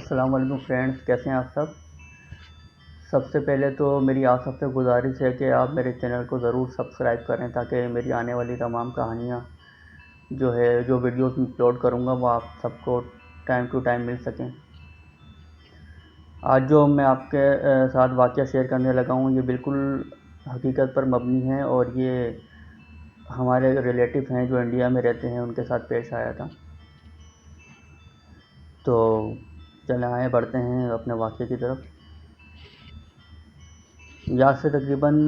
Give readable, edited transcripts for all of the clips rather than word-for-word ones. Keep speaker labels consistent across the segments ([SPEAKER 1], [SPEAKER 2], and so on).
[SPEAKER 1] السلام علیکم فرینڈس، کیسے ہیں آپ سب سے پہلے تو میری آپ سب سے گزارش ہے کہ آپ میرے چینل کو ضرور سبسکرائب کریں تاکہ میری آنے والی تمام کہانیاں جو ویڈیوز میں اپلوڈ کروں گا وہ آپ سب کو ٹائم ٹو ٹائم مل سکیں۔ آج جو میں آپ کے ساتھ واقعہ شیئر کرنے لگا ہوں یہ بالکل حقیقت پر مبنی ہے اور یہ ہمارے ریلیٹیو ہیں جو انڈیا میں رہتے ہیں ان کے ساتھ پیش آیا تھا۔ تو چلیں آئے بڑھتے ہیں اپنے واقعے کی طرف۔ یاد سے تقریباً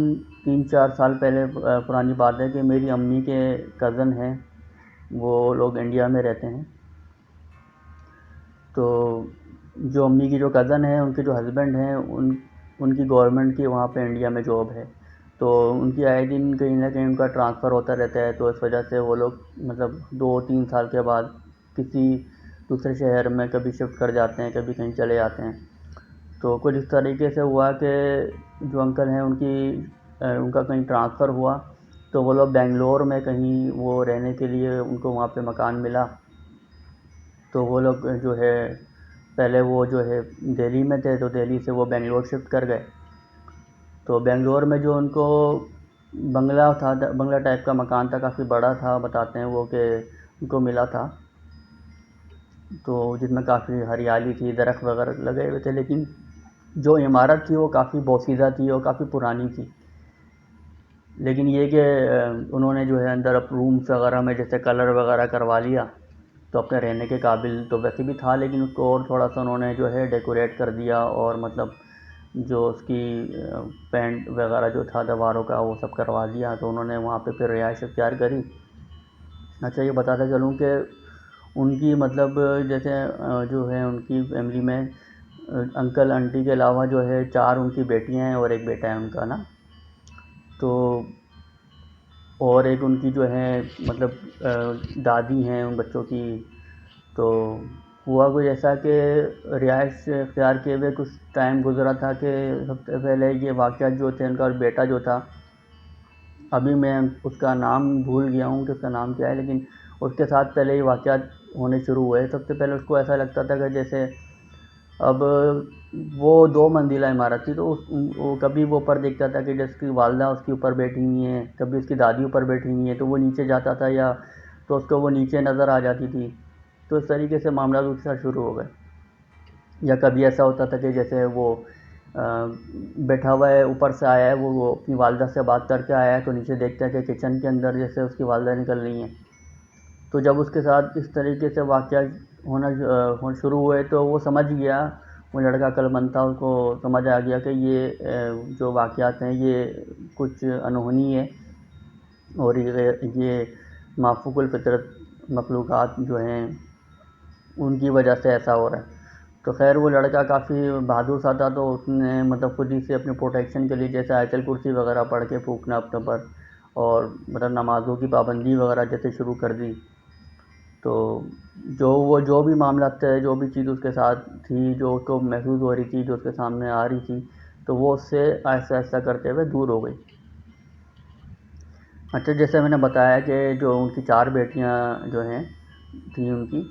[SPEAKER 1] 3-4 سال پہلے پرانی بات ہے کہ میری امی کے کزن ہیں، وہ لوگ انڈیا میں رہتے ہیں۔ تو جو امی کی جو کزن ہیں ان کے جو ہسبینڈ ہیں ان کی گورنمنٹ کی وہاں پہ انڈیا میں جاب ہے، تو ان کی آئے دن کہیں نہ کہیں ان کا ٹرانسفر ہوتا رہتا ہے، تو اس وجہ سے وہ لوگ 2-3 سال کے بعد کسی دوسرے شہر میں کبھی شفٹ کر جاتے ہیں، کبھی کہیں چلے جاتے ہیں۔ تو کچھ اس طریقے سے ہوا کہ جو انکل ہیں ان کا کہیں ٹرانسفر ہوا، تو وہ لوگ بنگلور میں کہیں وہ رہنے کے لیے ان کو وہاں پہ مکان ملا۔ تو وہ لوگ جو ہے پہلے وہ جو ہے دہلی میں تھے، تو دہلی سے وہ بنگلور شفٹ کر گئے۔ تو بنگلور میں جو ان کو بنگلہ ٹائپ کا مکان تھا، کافی بڑا تھا بتاتے ہیں وہ کہ ان کو ملا تھا، تو جس میں کافی ہریالی تھی، درخت وغیرہ لگے ہوئے تھے، لیکن جو عمارت تھی وہ کافی بوسیدہ تھی اور کافی پرانی تھی۔ لیکن یہ کہ انہوں نے جو ہے اندر رومس وغیرہ میں جیسے کلر وغیرہ کروا لیا، تو اپنے رہنے کے قابل تو ویسے بھی تھا، لیکن اس کو اور تھوڑا سا انہوں نے جو ہے ڈیکوریٹ کر دیا، اور جو اس کی پینٹ وغیرہ جو تھا دیواروں کا وہ سب کروا دیا، تو انہوں نے وہاں پہ پھر رہائش اختیار کری۔ اچھا، یہ بتاتا چلوں کہ ان کی جیسے جو ہے ان کی فیملی میں انکل انٹی کے علاوہ جو ہے 4 ان کی بیٹیاں ہیں اور ایک بیٹا ہے ان کا نا، تو اور ایک ان کی جو ہے دادی ہیں ان بچوں کی۔ تو ہوا کوئی ایسا کہ رہائش اختیار کیے ہوئے کچھ ٹائم گزرا تھا کہ سب سے پہلے یہ واقعات جو تھے ان کا بیٹا جو تھا، ابھی میں اس کا نام بھول گیا ہوں کہ اس کا نام کیا ہے، لیکن اس کے ساتھ پہلے یہ واقعات ہونے شروع ہوئے۔ سب سے پہلے اس کو ایسا لگتا تھا کہ جیسے اب وہ 2 منزلہ عمارت تھی، تو وہ کبھی وہ اوپر دیکھتا تھا کہ جیسے کی والدہ اس کے اوپر بیٹھی ہوئی ہیں، کبھی اس کی دادی اوپر بیٹھی ہوئی ہیں، تو وہ نیچے جاتا تھا یا تو اس کو وہ نیچے نظر آ جاتی تھی۔ تو اس طریقے سے معاملات اس کے ساتھ شروع ہو گئے۔ یا کبھی ایسا ہوتا تھا کہ جیسے وہ بیٹھا ہوا ہے، اوپر سے آیا ہے، وہ اپنی والدہ سے بات کر کے آیا ہے، تو نیچے دیکھتا ہے کہ کچن کے اندر جیسے اس کی والدہ نکل رہی ہیں۔ تو جب اس کے ساتھ اس طریقے سے واقعات ہونا شروع ہوئے تو وہ سمجھ گیا، وہ لڑکا عقل مند تھا، اس کو سمجھ آ گیا کہ یہ جو واقعات ہیں یہ کچھ انہونی ہے، اور یہ مافوق الفطرت مخلوقات جو ہیں ان کی وجہ سے ایسا ہو رہا ہے۔ تو خیر وہ لڑکا کافی بہادر سا تھا، تو اس نے خود ہی سے اپنے پروٹیکشن کے لیے جیسے آیت الکرسی وغیرہ پڑھ کے پھونکنا اپنے پر، اور نمازوں کی پابندی وغیرہ جیسے شروع کر دی۔ تو جو بھی معاملات تھے، جو بھی چیز اس کے ساتھ تھی، جو اس کو محسوس ہو رہی تھی، جو اس کے سامنے آ رہی تھی، تو وہ اس سے آہستہ آہستہ کرتے ہوئے دور ہو گئی۔ اچھا، جیسے میں نے بتایا کہ جو ان کی 4 بیٹیاں جو ہیں تھیں ان کی،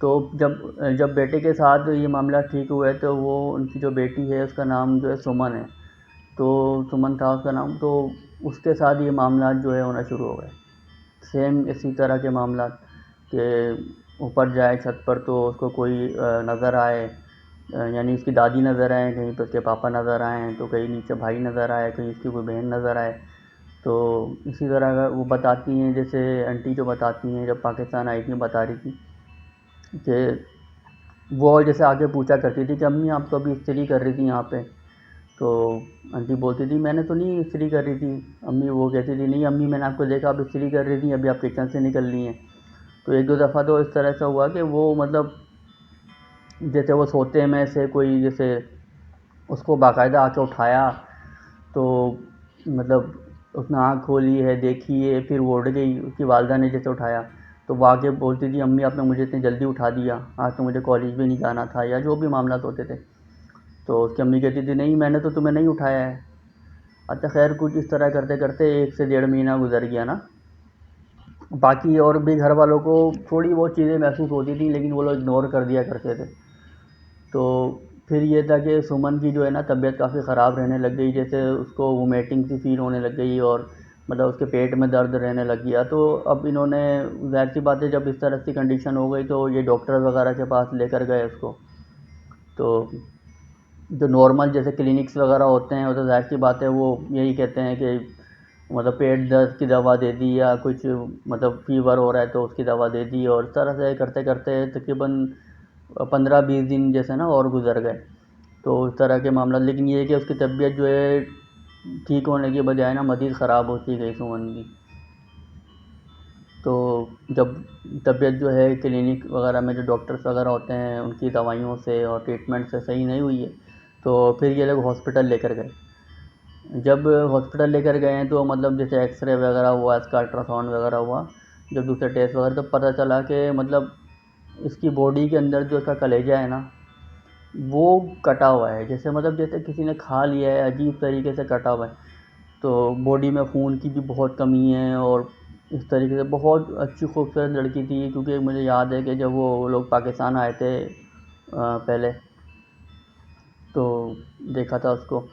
[SPEAKER 1] تو جب بیٹے کے ساتھ یہ معاملہ ٹھیک ہوئے تو وہ ان کی جو بیٹی ہے اس کا نام جو ہے سمن ہے، تو سمن تھا اس کا نام، تو اس کے ساتھ یہ معاملات جو ہے ہونا شروع ہو گئے، سیم اسی طرح کے معاملات کہ اوپر جائے چھت پر تو اس کو کوئی نظر آئے، یعنی اس کی دادی نظر آئے، کہیں پہ اس کے پاپا نظر آئیں، تو کہیں نیچے بھائی نظر آئے، کہیں اس کی کوئی بہن نظر آئے۔ تو اسی طرح کا وہ بتاتی ہیں، جیسے انٹی جو بتاتی ہیں جب پاکستان آئی تھیں بتا رہی تھی کہ وہ جیسے آگے پوچھا کرتی تھی کہ امی آپ تو ابھی استری کر رہی تھی یہاں پہ، تو انٹی بولتی تھی میں نے تو نہیں استری کر رہی تھی امی، وہ کہتی تھی نہیں امی میں نے آپ کو دیکھا آپ استری کر رہی تھی، ابھی آپ کچن سے نکل لی ہیں۔ تو 1-2 دفعہ تو اس طرح سے ہوا کہ وہ جیسے وہ سوتے میں سے کوئی جیسے اس کو باقاعدہ آ کے اٹھایا، تو اس نے آنکھ کھولی ہے، دیکھی ہے، پھر وہ اٹھ گئی، اس کی والدہ نے جیسے اٹھایا، تو وہ آگے بولتی تھی امی آپ نے مجھے اتنی جلدی اٹھا دیا، آج تو مجھے کالج بھی نہیں جانا تھا، یا جو بھی معاملات ہوتے تھے۔ تو اس کی امی کہتی تھی نہیں میں نے تو تمہیں نہیں اٹھایا ہے۔ اچھا خیر کچھ اس طرح کرتے کرتے 1 سے 1.5 مہینہ گزر گیا نا۔ باقی اور بھی گھر والوں کو تھوڑی بہت چیزیں محسوس ہوتی تھیں، لیکن وہ لوگ اگنور کر دیا کرتے تھے۔ تو پھر یہ تھا کہ سمن کی جو ہے نا طبیعت کافی خراب رہنے لگ گئی، جیسے اس کو وومیٹنگ سی فیل ہونے لگ گئی، اور مطلب اس کے پیٹ میں درد رہنے لگ گیا۔ تو اب انہوں نے ظاہر سی بات ہے جب اس طرح کی کنڈیشن ہو گئی تو یہ ڈاکٹر وغیرہ کے پاس لے کر گئے اس کو۔ تو جو نارمل جیسے کلینکس وغیرہ ہوتے ہیں وہ تو ظاہر سی بات ہے وہ یہی کہتے ہیں کہ مطلب پیٹ درد کی دوا دے دی، یا کچھ مطلب فیور ہو رہا ہے تو اس کی دوا دے دی، اور اس طرح سے کرتے کرتے تقریباً 15-20 دن جیسے نا اور گزر گئے۔ تو اس طرح کے معاملات، لیکن یہ ہے کہ اس کی طبیعت جو ہے ٹھیک ہونے کی بجائے نا مزید خراب ہوتی گئی سمن کی۔ تو جب طبیعت جو ہے کلینک وغیرہ میں جو ڈاکٹرس وغیرہ ہوتے ہیں ان کی دوائیوں سے اور ٹریٹمنٹ سے صحیح نہیں ہوئی ہے، تو پھر یہ لوگ ہاسپٹل لے کر گئے۔ جب ہاسپٹل لے کر گئے ہیں تو مطلب جیسے ایکس رے وغیرہ ہوا، اس کا الٹرا ساؤنڈ وغیرہ ہوا، جب دوسرے ٹیسٹ وغیرہ، تو پتہ چلا کہ مطلب اس کی باڈی کے اندر جو اس کا کلیجہ ہے نا وہ کٹا ہوا ہے، جیسے مطلب جیسے کسی نے کھا لیا ہے، عجیب طریقے سے کٹا ہوا ہے۔ تو باڈی میں خون کی بھی بہت کمی ہے، اور اس طریقے سے بہت اچھی خوبصورت لڑکی تھی، کیونکہ مجھے یاد ہے کہ جب وہ لوگ پاکستان آئے تھے پہلے تو دیکھا تھا اس کو،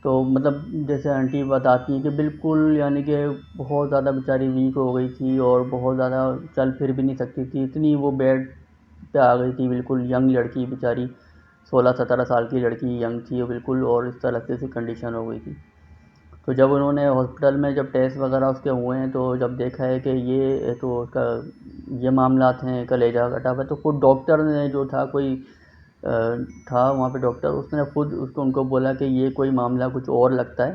[SPEAKER 1] تو مطلب جیسے آنٹی بتاتی ہیں کہ بالکل یعنی کہ بہت زیادہ بیچاری ویک ہو گئی تھی، اور بہت زیادہ چل پھر بھی نہیں سکتی تھی، اتنی وہ بیڈ پہ آ گئی تھی، بالکل ینگ لڑکی بیچاری، 16-17 سال کی لڑکی ینگ تھی وہ بالکل، اور اس طرح سے کنڈیشن ہو گئی تھی۔ تو جب انہوں نے ہاسپٹل میں جب ٹیسٹ وغیرہ اس کے ہوئے ہیں تو جب دیکھا ہے کہ یہ تو اس کا یہ معاملات ہیں، کلیجہ کٹا ہوا ہے، تو خود ڈاکٹر نے جو تھا کوئی تھا وہاں پہ ڈاکٹر، اس نے خود ان کو بولا کہ یہ کوئی معاملہ کچھ اور لگتا ہے،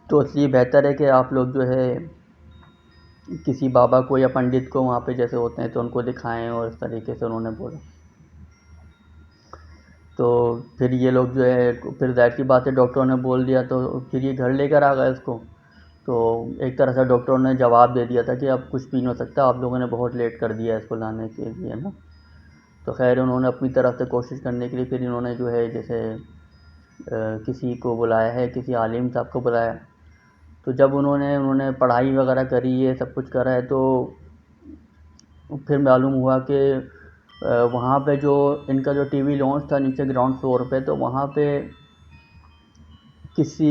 [SPEAKER 1] تو اس لیے بہتر ہے کہ آپ لوگ جو ہے کسی بابا کو یا پنڈت کو وہاں پہ جیسے ہوتے ہیں تو ان کو دکھائیں، اور اس طریقے سے انہوں نے بولا۔ تو پھر یہ لوگ جو ہے پھر ظاہر سی بات ہے ڈاکٹروں نے بول دیا تو پھر یہ گھر لے کر آ گئے اس کو۔ تو ایک طرح سے ڈاکٹروں نے جواب دے دیا تھا کہ اب کچھ بھی نہیں ہو سکتا، آپ لوگوں نے بہت لیٹ کر دیا ہے اس کو لانے کے لیے نا۔ تو خیر انہوں نے اپنی طرف سے کوشش کرنے کے لیے پھر انہوں نے جو ہے جیسے کسی کو بلایا ہے، کسی عالم صاحب کو بلایا۔ تو جب انہوں نے پڑھائی وغیرہ کری ہے، سب کچھ کرا ہے، تو پھر معلوم ہوا کہ وہاں پہ جو ان کا جو ٹی وی لانچ تھا نیچے گراؤنڈ فلور پہ، تو وہاں پہ کسی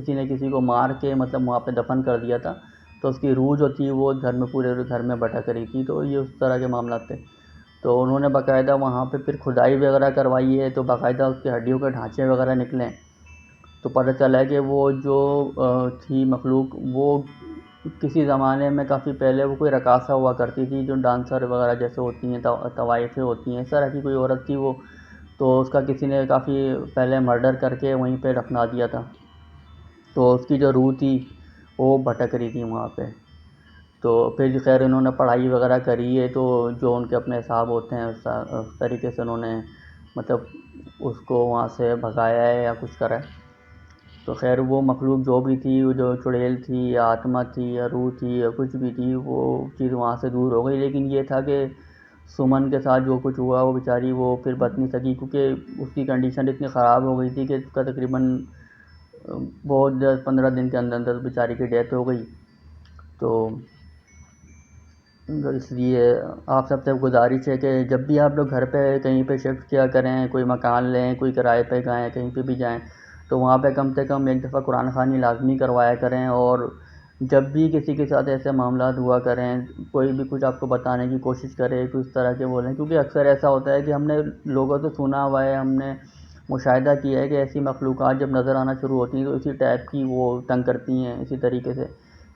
[SPEAKER 1] نے کسی کو مار کے مطلب وہاں پہ دفن کر دیا تھا، تو اس کی روح جو تھی وہ گھر میں پورے گھر میں بھٹک رہی تھی، تو یہ اس طرح کے معاملات تھے۔ تو انہوں نے باقاعدہ وہاں پہ پھر کھدائی وغیرہ کروائی ہے، تو باقاعدہ اس کے ہڈیوں کے ڈھانچے وغیرہ نکلے، تو پتہ چلا ہے کہ وہ جو تھی مخلوق وہ کسی زمانے میں کافی پہلے وہ کوئی رقاصہ ہوا کرتی تھی، جو ڈانسر وغیرہ جیسے ہوتی ہیں، طوائفیں ہوتی ہیں، اس طرح کی کوئی عورت تھی وہ، تو اس کا کسی نے کافی پہلے مرڈر کر کے وہیں پہ دفنا دیا تھا، تو اس کی جو روح تھی وہ بھٹک رہی تھی وہاں پہ۔ تو پھر خیر انہوں نے پڑھائی وغیرہ کری ہے، تو جو ان کے اپنے حساب ہوتے ہیں اس طریقے سے انہوں نے مطلب اس کو وہاں سے بھگایا ہے یا کچھ کرا ہے۔ تو خیر وہ مخلوق جو بھی تھی، وہ جو چڑیل تھی یا آتما تھی یا روح تھی یا کچھ بھی تھی، وہ چیز وہاں سے دور ہو گئی، لیکن یہ تھا کہ سمن کے ساتھ جو کچھ ہوا وہ بیچاری وہ پھر بچ نہیں سکی، کیونکہ اس کی کنڈیشن اتنی خراب ہو گئی تھی کہ اس کا تقریباً بہت 10-15 دن کے اندر اندر بیچاری کی ڈیتھ ہو گئی۔ تو اس لیے آپ سب سے گزارش ہے کہ جب بھی آپ لوگ گھر پہ کہیں پہ شفٹ کیا کریں، کوئی مکان لیں، کوئی کرائے پہ جائیں، کہیں پہ بھی جائیں، تو وہاں پہ کم سے کم ایک دفعہ قرآن خوانی لازمی کروایا کریں، اور جب بھی کسی کے ساتھ ایسے معاملات ہوا کریں، کوئی بھی کچھ آپ کو بتانے کی کوشش کرے، کچھ طرح کے بولیں، کیونکہ اکثر ایسا ہوتا ہے کہ ہم نے لوگوں سے سنا ہوا ہے، ہم نے مشاہدہ کیا ہے کہ ایسی مخلوقات جب نظر آنا شروع ہوتی ہیں تو اسی ٹائپ کی وہ تنگ کرتی ہیں، اسی طریقے سے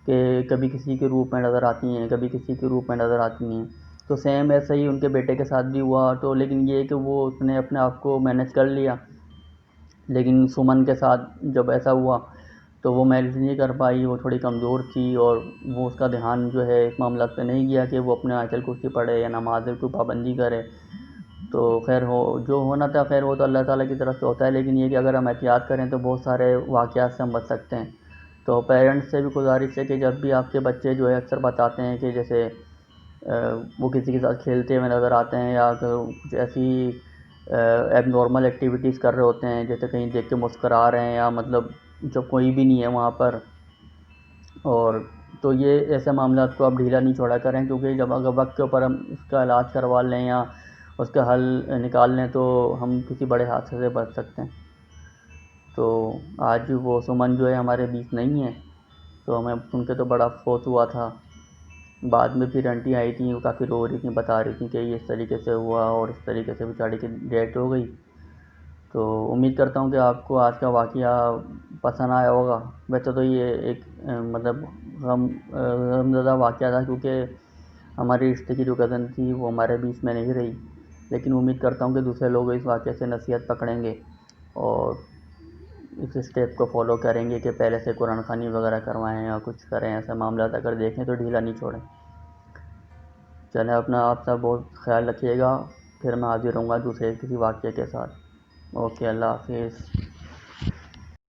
[SPEAKER 1] کہ کبھی کسی کے روپ میں نظر آتی ہیں، کبھی کسی کے روپ میں نظر آتی ہیں۔ تو سیم ایسا ہی ان کے بیٹے کے ساتھ بھی ہوا، تو لیکن یہ کہ وہ اس نے اپنے آپ کو مینیج کر لیا، لیکن سمن کے ساتھ جب ایسا ہوا تو وہ مینیج نہیں کر پائی، وہ تھوڑی کمزور تھی، اور وہ اس کا دھیان جو ہے اس معاملات پہ نہیں گیا کہ وہ اپنے آیت کرسی پڑھے یا نماز کو پابندی کرے۔ تو خیر جو ہونا تھا خیر وہ تو اللہ تعالیٰ کی طرف سے ہوتا ہے، لیکن یہ کہ اگر ہم احتیاط کریں تو بہت سارے واقعات سے ہم بچ سکتے ہیں۔ تو پیرنٹس سے بھی گزارش ہے کہ جب بھی آپ کے بچے جو ہے اکثر بتاتے ہیں کہ جیسے وہ کسی کے ساتھ کھیلتے ہوئے نظر آتے ہیں، یا کچھ ایسی ایب نارمل ایکٹیویٹیز کر رہے ہوتے ہیں، جیسے کہیں دیکھ کے مسکرا رہے ہیں، یا مطلب جب کوئی بھی نہیں ہے وہاں پر، اور تو یہ ایسے معاملات کو آپ ڈھیلا نہیں چھوڑا کریں، کیونکہ جب اگر وقت کے اوپر ہم اس کا علاج کروا لیں یا اس کا حل نکال لیں تو ہم کسی بڑے حادثے سے بچ سکتے ہیں۔ تو آج وہ سمن جو ہے ہمارے بیچ نہیں ہے، تو ہمیں سن کے تو بڑا افسوس ہوا تھا۔ بعد میں پھر آنٹی آئی تھیں، وہ کافی رو رہی تھیں، بتا رہی تھیں کہ یہ اس طریقے سے ہوا اور اس طریقے سے بیچاری کی ڈیتھ ہو گئی۔ تو امید کرتا ہوں کہ آپ کو آج کا واقعہ پسند آیا ہوگا۔ ویسے تو یہ ایک مطلب غم زدہ واقعہ تھا، کیونکہ ہماری رشتے کی جو کزن تھی وہ ہمارے بیچ میں نہیں رہی، لیکن امید کرتا ہوں کہ دوسرے لوگ اس واقعے سے نصیحت پکڑیں گے اور اس اسٹیپ کو فالو کریں گے کہ پہلے سے قرآن خوانی وغیرہ کروائیں یا کچھ کریں، ایسے معاملات اگر دیکھیں تو ڈھیلا نہیں چھوڑیں۔ چلیں، اپنا آپ سب بہت خیال رکھیے گا، پھر میں حاضر ہوں گا دوسرے کسی واقعے کے ساتھ۔ اوکے، اللہ حافظ۔